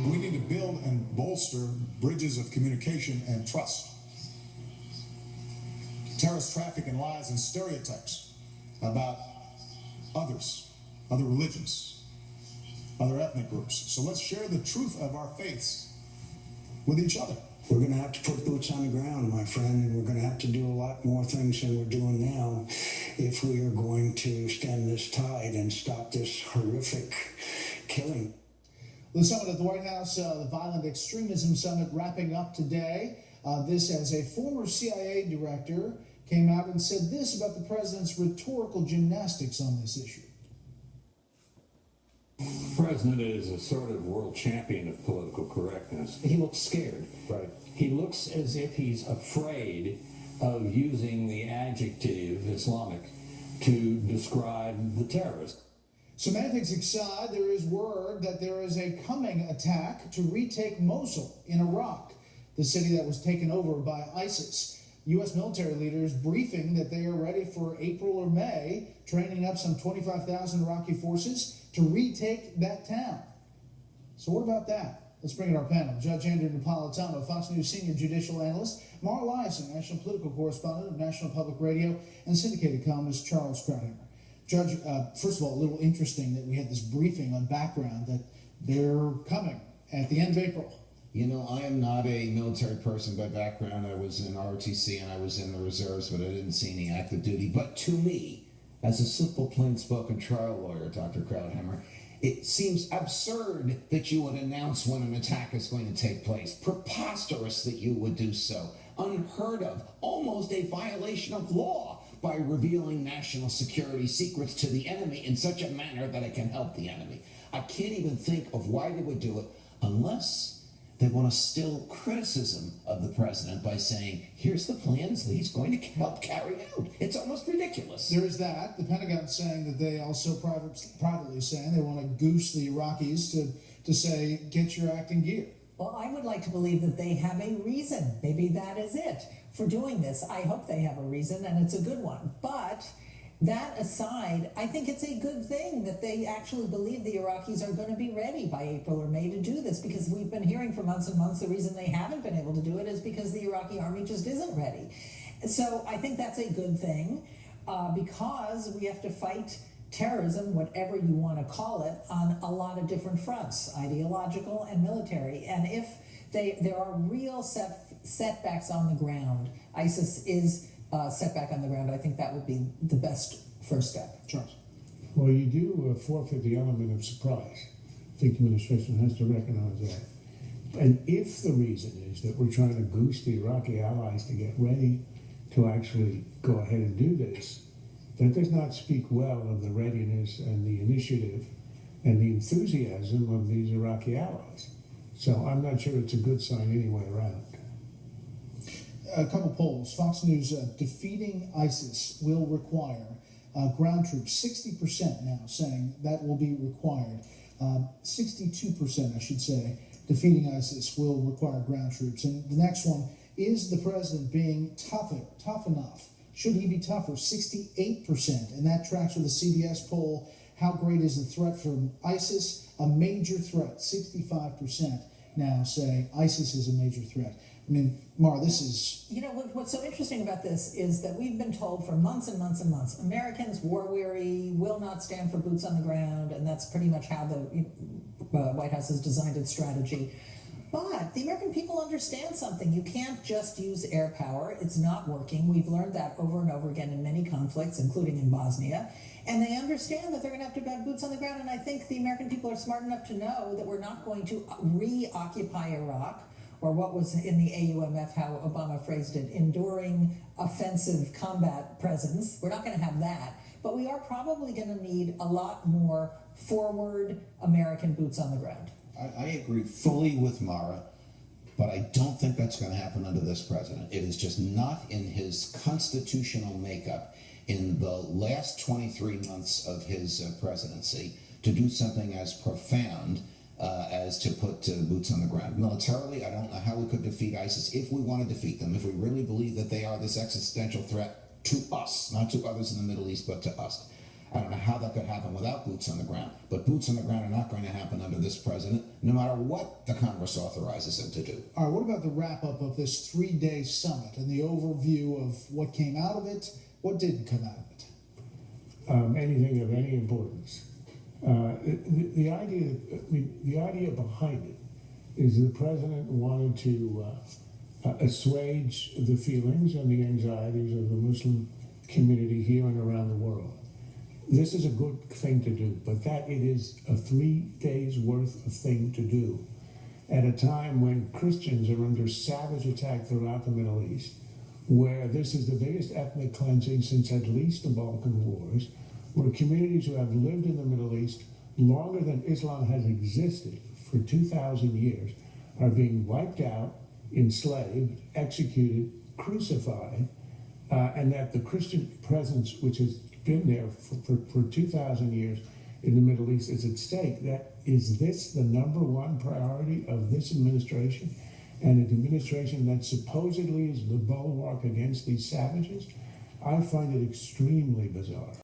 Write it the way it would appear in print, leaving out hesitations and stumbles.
We need to build and bolster bridges of communication and trust. Terrorist traffic and lies and stereotypes about others, other religions, other ethnic groups. So let's share the truth of our faiths with each other. We're going to have to put boots on the ground, my friend, and we're going to have to do a lot more things than we're doing now if we are going to stem this tide and stop this horrific killing. The summit at the White House, the Violent Extremism Summit, wrapping up today. This as a former CIA director came out and said this about the president's rhetorical gymnastics on this issue. The president is a sort of world champion of political correctness. He looks scared. Right. He looks as if he's afraid of using the adjective Islamic to describe the terrorists. Semantics aside, there is word that there is a coming attack to retake Mosul in Iraq, the city that was taken over by ISIS. U.S. military leaders briefing that they are ready for April or May, training up some 25,000 Iraqi forces to retake that town. So what about that? Let's bring in our panel. Judge Andrew Napolitano, Fox News senior judicial analyst, Mara Liasson, national political correspondent of National Public Radio, and syndicated columnist Charles Krauthammer. Judge, first of all, a little interesting that we had this briefing on background that they're coming at the end of April. You know, I am not a military person by background. I was in ROTC and I was in the reserves, but I didn't see any active duty. But to me, as a simple, plain-spoken trial lawyer, Dr. Krauthammer, it seems absurd that you would announce when an attack is going to take place. Preposterous that you would do so. Unheard of. Almost a violation of law by revealing national security secrets to the enemy in such a manner that it can help the enemy. I can't even think of why they would do it unless they want to still criticism of the president by saying, here's the plans that he's going to help carry out. It's almost ridiculous. There is that. The Pentagon saying that they also privately saying they want to goose the Iraqis to say, get your act in gear. Well, I would like to believe that they have a reason. Maybe that is it for doing this. I hope they have a reason, and it's a good one. But that aside, I think it's a good thing that they actually believe the Iraqis are going to be ready by April or May to do this, because we've been hearing for months and months the reason they haven't been able to do it is because the Iraqi army just isn't ready. So I think that's a good thing because we have to fight terrorism, whatever you want to call it, on a lot of different fronts, ideological and military. And if there are real setbacks on the ground, ISIS is setback on the ground, I think that would be the best first step. Charles. Well, you do forfeit the element of surprise. I think the administration has to recognize that. And if the reason is that we're trying to goose the Iraqi allies to get ready to actually go ahead and do this, that does not speak well of the readiness and the initiative and the enthusiasm of these Iraqi allies. So I'm not sure it's a good sign any way around. A couple polls. Fox News, defeating ISIS will require ground troops. 60% now saying that will be required. 62%, I should say, defeating ISIS will require ground troops. And the next one, is the president being tough enough? Should he be tougher? 68%. And that tracks with a CBS poll. How great is the threat from ISIS? A major threat. 65% now say ISIS is a major threat. I mean, Mara, this is... You know, what's so interesting about this is that we've been told for months and months and months, Americans, war-weary, will not stand for boots on the ground, and that's pretty much how the White House has designed its strategy. But the American people understand something. You can't just use air power. It's not working. We've learned that over and over again in many conflicts, including in Bosnia. And they understand that they're going to have to have boots on the ground, and I think the American people are smart enough to know that we're not going to reoccupy Iraq, or what was in the AUMF, how Obama phrased it, enduring offensive combat presence. We're not going to have that. But we are probably going to need a lot more forward American boots on the ground. I agree fully with Mara, but I don't think that's going to happen under this president. It is just not in his constitutional makeup in the last 23 months of his presidency to do something as profound as to put boots on the ground. Militarily, I don't know how we could defeat ISIS if we want to defeat them, if we really believe that they are this existential threat to us, not to others in the Middle East, but to us. I don't know how that could happen without boots on the ground. But boots on the ground are not going to happen under this president, no matter what the Congress authorizes him to do. All right, what about the wrap-up of this 3-day summit and the overview of what came out of it? What didn't come out of it? Anything of any importance. The idea behind it is the president wanted to assuage the feelings and the anxieties of the Muslim community here and around the world. This is a good thing to do, but that it is a 3 days worth of thing to do at a time when Christians are under savage attack throughout the Middle East, where this is the biggest ethnic cleansing since at least the Balkan Wars, where communities who have lived in the Middle East longer than Islam has existed for 2,000 years are being wiped out, enslaved, executed, crucified, and that the Christian presence, which has been there for 2,000 years in the Middle East, is at stake. Is this the number one priority of this administration? And an administration that supposedly is the bulwark against these savages? I find it extremely bizarre.